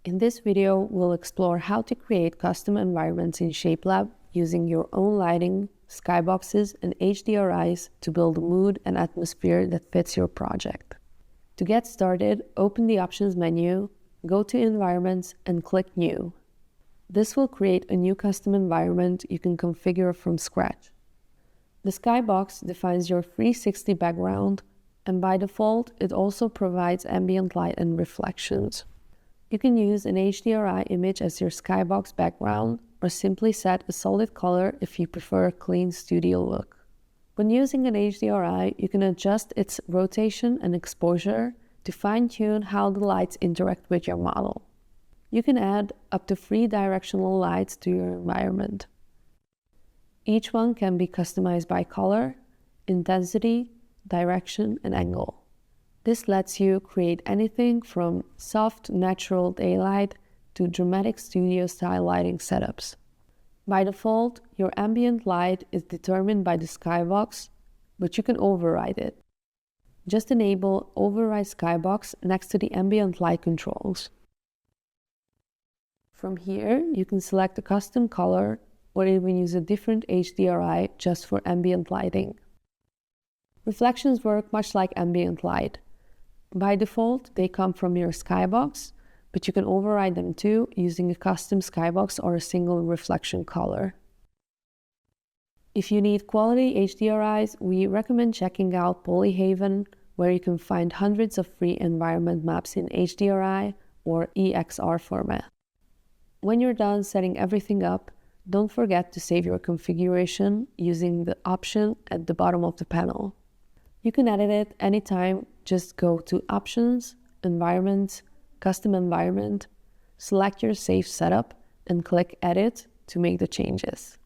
In this video, we'll explore how to create custom environments in Shapelab using your own lighting, skyboxes, and HDRIs to build a mood and atmosphere that fits your project. To get started, open the Options menu, go to Environments, and click New. This will create a new custom environment you can configure from scratch. The skybox defines your 360 background, and by default, it also provides ambient light and reflections. You can use an HDRI image as your skybox background, or simply set a solid color if you prefer a clean studio look. When using an HDRI, you can adjust its rotation and exposure to fine-tune how the lights interact with your model. You can add up to 3 directional lights to your environment. Each one can be customized by color, intensity, direction, and angle. This lets you create anything from soft, natural daylight to dramatic studio-style lighting setups. By default, your ambient light is determined by the skybox, but you can override it. Just enable Override Skybox next to the ambient light controls. From here, you can select a custom color or even use a different HDRI just for ambient lighting. Reflections work much like ambient light. By default, they come from your skybox, but you can override them too using a custom skybox or a single reflection color. If you need quality HDRIs, we recommend checking out Polyhaven, where you can find hundreds of free environment maps in HDRI or EXR format. When you're done setting everything up, don't forget to save your configuration using the option at the bottom of the panel. You can edit it anytime. Just go to Options, Environment, Custom Environment, select your safe setup, and click Edit to make the changes.